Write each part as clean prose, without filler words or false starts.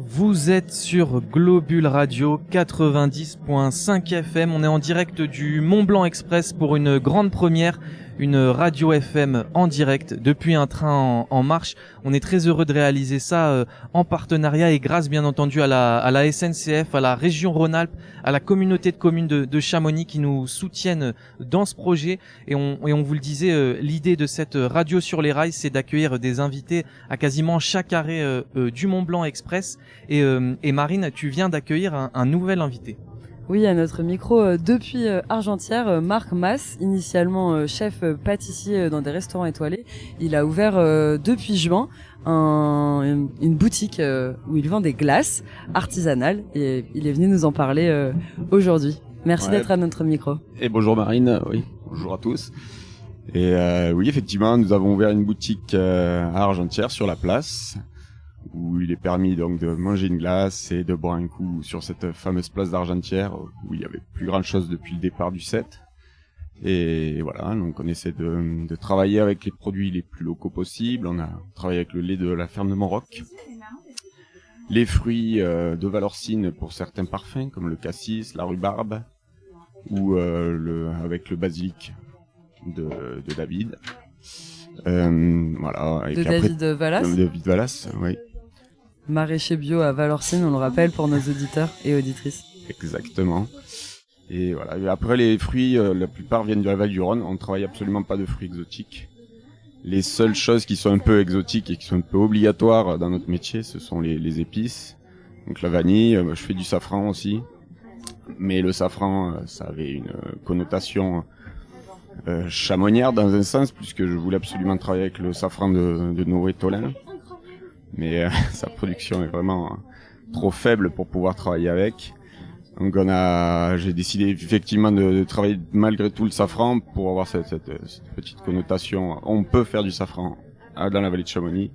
Vous êtes sur Globule Radio 90.5 FM. On est en direct du Mont Blanc Express pour une grande première, une radio FM en direct depuis un train en marche. On est très heureux de réaliser ça en partenariat et grâce bien entendu à la SNCF, à la région Rhône-Alpes, à la communauté de communes de Chamonix qui nous soutiennent dans ce projet. Et on vous le disait, l'idée de cette radio sur les rails, c'est d'accueillir des invités à quasiment chaque arrêt du Mont Blanc Express. Et Marine, tu viens d'accueillir un nouvel invité. Oui, à notre micro depuis Argentière, Marc Mas, initialement chef pâtissier dans des restaurants étoilés. Il a ouvert depuis juin une boutique où il vend des glaces artisanales et il est venu nous en parler aujourd'hui. Merci d'être à notre micro. Et bonjour Marine, oui, bonjour à tous. Et oui, effectivement, nous avons ouvert une boutique à Argentière sur la place, où il est permis donc de manger une glace et de boire un coup sur cette fameuse place d'Argentière où il y avait plus grand chose depuis le départ du set. Et voilà, donc on essaie de travailler avec les produits les plus locaux possibles. On a travaillé avec le lait de la ferme de Montroc, les fruits de Valorcine pour certains parfums comme le cassis, la rhubarbe ou avec le basilic de David. Voilà. Et de David Vallas. David Vallas, oui. Maraîcher bio à Valorcine, on le rappelle pour nos auditeurs et auditrices. Exactement. Et voilà. Et après les fruits, la plupart viennent de la Vallée du Rhône. On ne travaille absolument pas de fruits exotiques. Les seules choses qui sont un peu exotiques et qui sont un peu obligatoires dans notre métier, ce sont les épices. Donc la vanille, je fais du safran aussi. Mais le safran, ça avait une connotation chamonière dans un sens, puisque je voulais absolument travailler avec le safran de Noé Tolin. Mais sa production est vraiment trop faible pour pouvoir travailler avec. Donc j'ai décidé effectivement de travailler malgré tout le safran pour avoir cette petite connotation. On peut faire du safran dans la vallée de Chamonix.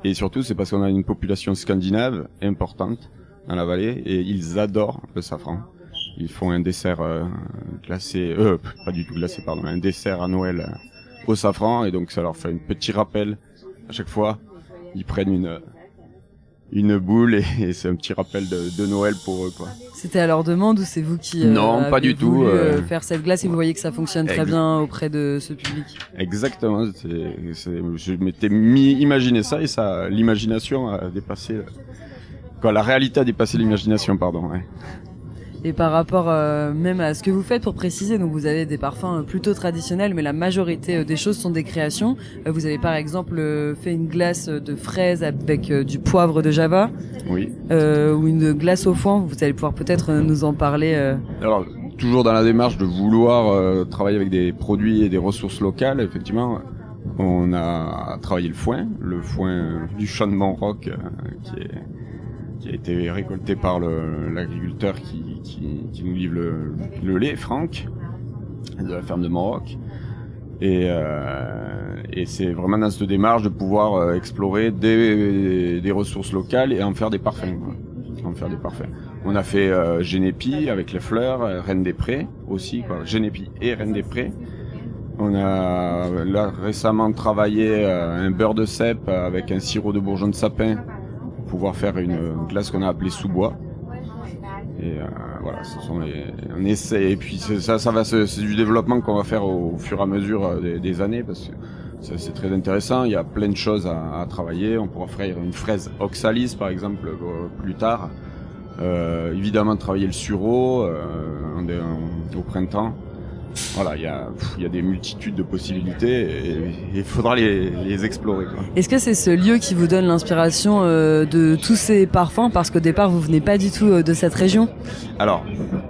Et surtout, c'est parce qu'on a une population scandinave importante dans la vallée et ils adorent le safran. Ils font un dessert glacé, pas du tout glacé, pardon, un dessert à Noël au safran. Et donc ça leur fait un petit rappel à chaque fois. Ils prennent une boule et c'est un petit rappel de Noël pour eux, quoi. C'était à leur demande ou c'est vous qui non, pas du tout, faire cette glace et vous voyez que ça fonctionne très bien auprès de ce public? Exactement. Je m'étais imaginé ça et ça, l'imagination a dépassé, la réalité a dépassé l'imagination, pardon. Ouais. Et par rapport même à ce que vous faites, pour préciser, donc vous avez des parfums plutôt traditionnels, mais la majorité des choses sont des créations. Vous avez par exemple fait une glace de fraises avec du poivre de Java, oui, ou une glace au foin. Vous allez pouvoir peut-être nous en parler. Alors, toujours dans la démarche de vouloir travailler avec des produits et des ressources locales, effectivement, on a travaillé le foin du champ de Montroc, qui a été récolté par l'agriculteur qui nous livre le lait, Franck, de la ferme de Montroc. Et c'est vraiment dans cette démarche de pouvoir explorer des ressources locales et en faire des parfums. On a fait Génépi avec les fleurs, Reine des Prés aussi, Génépi et Reine des Prés. On a là récemment travaillé un beurre de cèpe avec un sirop de bourgeon de sapin, pouvoir faire une glace qu'on a appelée sous-bois. Et voilà, on essaie. Et puis c'est du développement qu'on va faire au fur et à mesure des années, parce que c'est très intéressant. Il y a plein de choses à travailler. On pourra faire une fraise oxalis par exemple plus tard. Évidemment travailler le sureau au printemps. Voilà, il y a des multitudes de possibilités et il faudra les explorer, quoi. Est-ce que c'est ce lieu qui vous donne l'inspiration de tous ces parfums, parce qu'au départ vous venez pas du tout de cette région? Alors,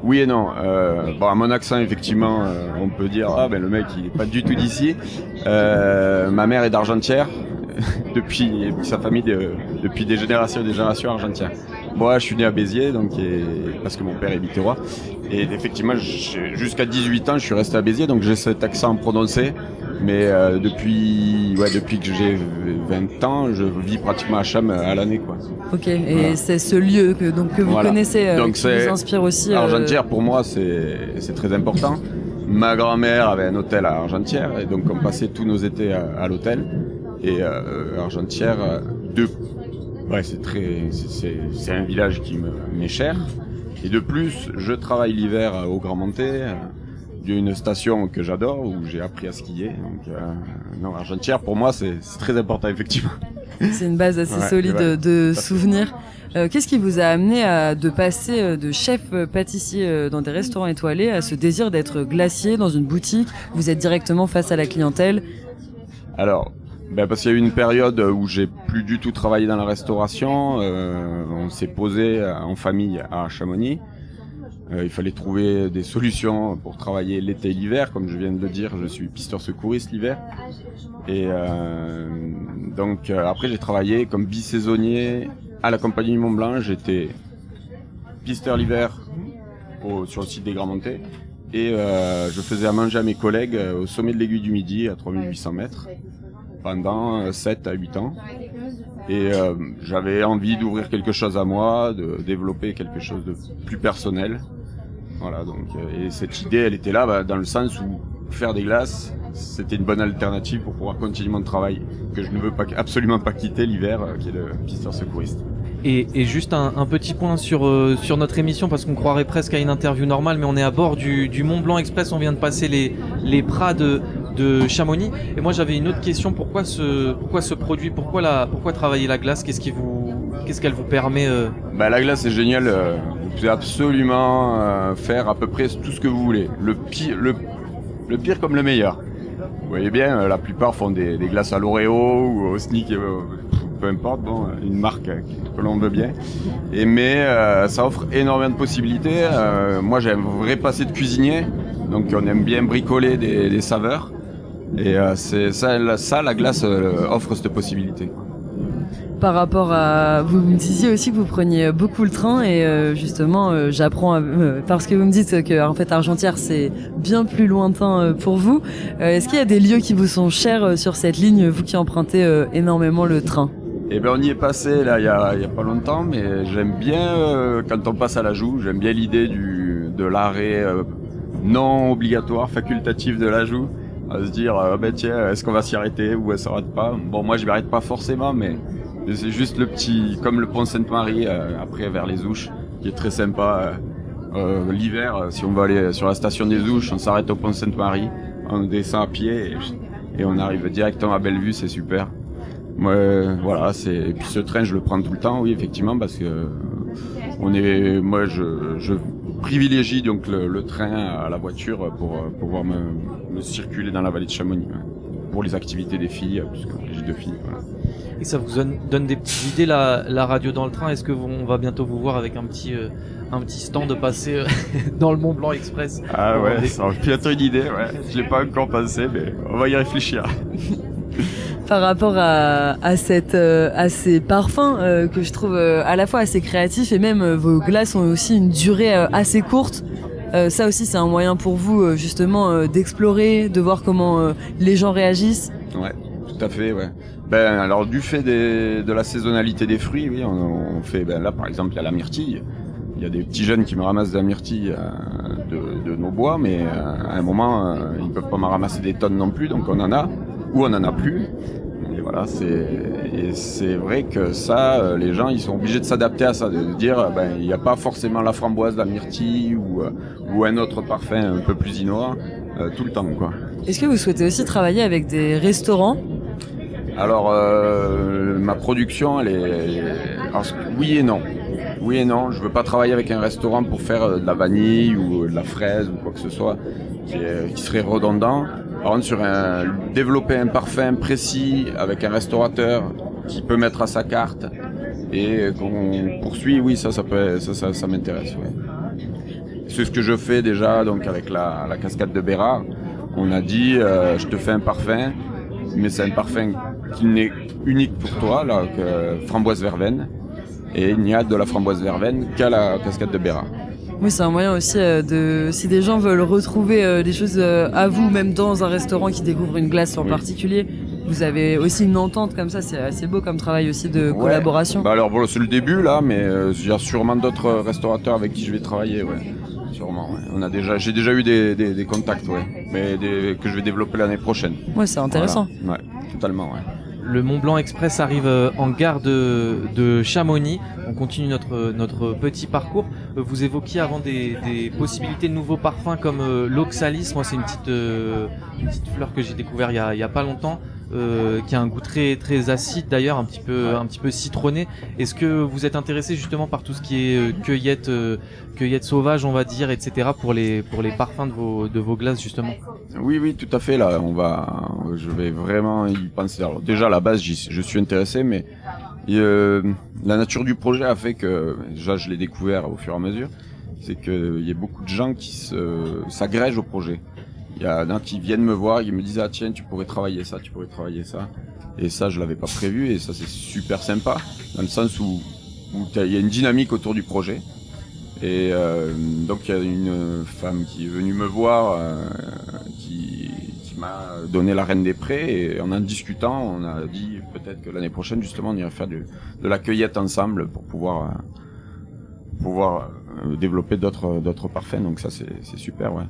oui et non. À mon accent, effectivement, on peut dire le mec il est pas du tout d'ici. Ma mère est d'Argentière depuis sa famille depuis des générations et des générations argentières. Moi, je suis né à Béziers, parce que mon père est biterrois. Et effectivement, jusqu'à 18 ans, je suis resté à Béziers, donc j'ai cet accent prononcé. Mais depuis que j'ai 20 ans, je vis pratiquement à Cham à l'année, quoi. Ok, et voilà. C'est ce lieu que vous connaissez, qui vous inspire aussi. Argentière, pour moi, c'est très important. Ma grand-mère avait un hôtel à Argentière, et donc on passait tous nos étés à l'hôtel. Et Argentière, Ouais, c'est un village qui m'est cher. Et de plus, je travaille l'hiver au Grand Monté, d'une station que j'adore, où j'ai appris à skier. Donc, non, Argentière, pour moi, c'est très important, effectivement. C'est une base assez solide ouais, de souvenirs. Qu'est-ce qui vous a amené de passer de chef pâtissier dans des restaurants étoilés à ce désir d'être glacier dans une boutique? Vous êtes directement face à la clientèle. Alors, parce qu'il y a eu une période où j'ai plus du tout travaillé dans la restauration. On s'est posé en famille à Chamonix. Il fallait trouver des solutions pour travailler l'été et l'hiver. Comme je viens de le dire, je suis pisteur secouriste l'hiver. Et donc après j'ai travaillé comme bisaisonnier à la Compagnie du Mont Blanc. J'étais pisteur l'hiver sur le site des Grands Montés. Et je faisais à manger à mes collègues au sommet de l'Aiguille du Midi à 3800 mètres pendant 7 à 8 ans. Et j'avais envie d'ouvrir quelque chose à moi, de développer quelque chose de plus personnel. Voilà, donc et cette idée, elle était là dans le sens où faire des glaces, c'était une bonne alternative pour pouvoir continuer mon travail que je ne veux absolument pas quitter l'hiver, qui est le pisteur secouriste. Et juste un petit point sur notre émission, parce qu'on croirait presque à une interview normale, mais on est à bord du Mont Blanc Express. On vient de passer les pras de Chamonix. Et moi j'avais une autre question. Pourquoi ce produit? Pourquoi travailler la glace? Qu'est-ce qu'elle vous permet La glace c'est génial. Vous pouvez absolument faire à peu près tout ce que vous voulez. Le pire comme le meilleur. Vous voyez bien, la plupart font des glaces à l'Oreo ou au Snick, peu importe, bon, une marque que l'on veut bien. Mais ça offre énormément de possibilités. Moi j'ai un vrai passé de cuisinier, donc on aime bien bricoler des saveurs. Et c'est ça, la glace offre cette possibilité. Par rapport à... Vous me disiez aussi que vous preniez beaucoup le train et justement j'apprends parce que vous me dites que en fait Argentière c'est bien plus lointain pour vous. Est-ce qu'il y a des lieux qui vous sont chers sur cette ligne, vous qui empruntez énormément le train? Eh ben on y est passé là il y a pas longtemps, mais j'aime bien quand on passe à la Joux, j'aime bien l'idée de l'arrêt non obligatoire, facultatif de la Joux, à se dire tiens, est-ce qu'on va s'y arrêter ou elle s'arrête pas. Bon, moi je m'y arrête pas forcément, mais c'est juste le petit, comme le pont Sainte-Marie après vers les Ouches, qui est très sympa. L'hiver, si on va aller sur la station des Ouches, on s'arrête au pont Sainte-Marie, on descend à pied et on arrive directement à Bellevue, c'est super. Voilà, et puis ce train je le prends tout le temps, oui effectivement, parce que je privilégie donc le train à la voiture pour pouvoir me circuler dans la vallée de Chamonix, pour les activités des filles, puisque j'ai 2 filles. Voilà. Et ça vous donne des petites idées la radio dans le train? Est-ce que on va bientôt vous voir avec un petit stand passer dans le Mont Blanc Express? Ah ouais, ça aurait pu être une idée, ouais. Je l'ai pas encore pensé, mais on va y réfléchir. Par rapport à ces parfums que je trouve à la fois assez créatifs, et même vos glaces ont aussi une durée assez courte. Ça aussi c'est un moyen pour vous justement d'explorer, de voir comment les gens réagissent. Ouais, tout à fait, ouais. Alors du fait de la saisonnalité des fruits, oui, on fait là par exemple il y a la myrtille. Il y a des petits jeunes qui me ramassent de la myrtille de nos bois, mais à un moment ils peuvent pas me ramasser des tonnes non plus, donc on en a ou on en a plus. Et voilà, c'est vrai que ça, les gens ils sont obligés de s'adapter à ça, de dire il n'y a pas forcément la framboise, la myrtille ou un autre parfum un peu plus innovant tout le temps, quoi. Est-ce que vous souhaitez aussi travailler avec des restaurants? Alors ma production oui et non. Oui et non, je veux pas travailler avec un restaurant pour faire de la vanille ou de la fraise ou quoi que ce soit qui serait redondant. Par contre, développer un parfum précis avec un restaurateur qui peut mettre à sa carte et qu'on poursuit, oui, ça m'intéresse. Ouais. C'est ce que je fais déjà donc avec la cascade de Bérard. On a dit, je te fais un parfum, mais c'est un parfum qui n'est unique pour toi, là, que framboise verveine. Et il n'y a de la framboise verveine qu'à la cascade de Bérard. Oui, c'est un moyen aussi si des gens veulent retrouver des choses à vous, même dans un restaurant qui découvre une glace en particulier, vous avez aussi une entente comme ça, c'est assez beau comme travail aussi de collaboration. Alors bon, c'est le début là, mais il y a sûrement d'autres restaurateurs avec qui je vais travailler, ouais. Sûrement, ouais. J'ai déjà eu des contacts, ouais, mais que je vais développer l'année prochaine. Ouais, c'est intéressant. Voilà. Ouais, totalement, ouais. le Mont Blanc Express arrive en gare de Chamonix. On continue notre petit parcours. Vous évoquiez avant des possibilités de nouveaux parfums comme l'oxalis. Moi, c'est une petite fleur que j'ai découvert il y a pas longtemps. Qui a un goût très très acide d'ailleurs, un petit peu citronné. Est-ce que vous êtes intéressé justement par tout ce qui est cueillette sauvage, on va dire, etc. pour les parfums de vos glaces justement? Oui, tout à fait. Là, je vais vraiment y penser. Alors déjà à la base, je suis intéressé, mais la nature du projet a fait que déjà je l'ai découvert au fur et à mesure. C'est que il y a beaucoup de gens qui s'agrègent au projet. Il y en a qui viennent me voir, qui me disent ah tiens tu pourrais travailler ça. Et ça je l'avais pas prévu et ça c'est super sympa dans le sens où il y a une dynamique autour du projet. Et donc il y a une femme qui est venue me voir qui m'a donné la Reine des Prés et en discutant on a dit peut-être que l'année prochaine justement on irait faire de la cueillette ensemble pour pouvoir développer d'autres parfums. Donc ça c'est super ouais.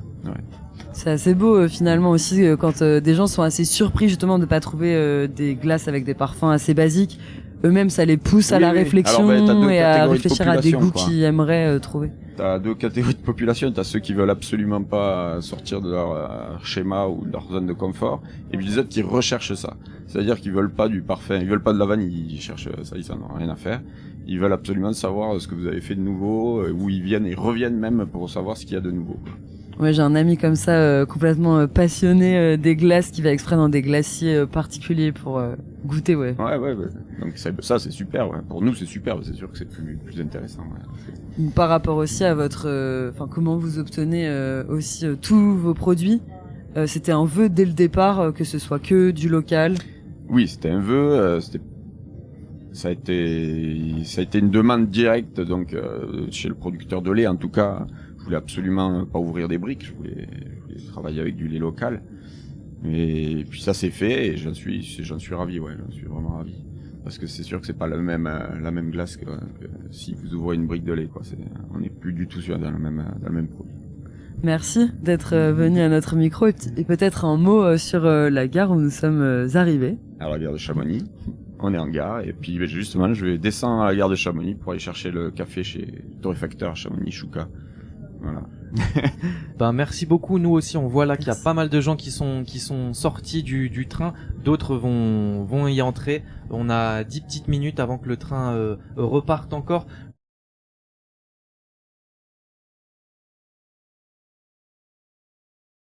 C'est assez beau finalement aussi quand des gens sont assez surpris justement de pas trouver des glaces avec des parfums assez basiques. Eux-mêmes ça les pousse à la réflexion. Alors, t'as deux et à réfléchir à des goûts quoi. qu'ils aimeraient trouver. T'as deux catégories de population, t'as ceux qui veulent absolument pas sortir de leur schéma ou de leur zone de confort, et puis les autres qui recherchent ça. C'est-à-dire qu'ils veulent pas du parfum, ils veulent pas de la vanille, ils cherchent ça, ils en ont rien à faire. Ils veulent absolument savoir ce que vous avez fait de nouveau, où ils viennent et reviennent même pour savoir ce qu'il y a de nouveau. Ouais, j'ai un ami comme ça complètement passionné des glaces qui va exprès dans des glaciers particuliers pour goûter, ouais. Ouais. Donc ça c'est super, ouais. Pour nous c'est super, c'est sûr que c'est plus intéressant. Ouais. Par rapport aussi à votre, comment vous obtenez aussi tous vos produits. C'était un vœu dès le départ que ce soit que du local. Oui, c'était un vœu. Ça a été une demande directe donc chez le producteur de lait en tout cas. Je voulais absolument pas ouvrir des briques, je voulais travailler avec du lait local. Et puis ça s'est fait et j'en suis ravi, ouais, j'en suis vraiment ravi. Parce que c'est sûr que c'est pas la même glace que si vous ouvrez une brique de lait, quoi. On n'est plus du tout dans le même produit. Merci d'être venu à notre micro et peut-être un mot sur la gare où nous sommes arrivés. À la gare de Chamonix. On est en gare et puis justement je vais descendre à la gare de Chamonix pour aller chercher le café chez le torréfacteur Chamonix Chouka. Voilà. Ben merci beaucoup. Nous aussi, on voit là qu'il y a pas mal de gens qui sont sortis du train. D'autres vont y entrer. On a 10 petites minutes avant que le train reparte encore.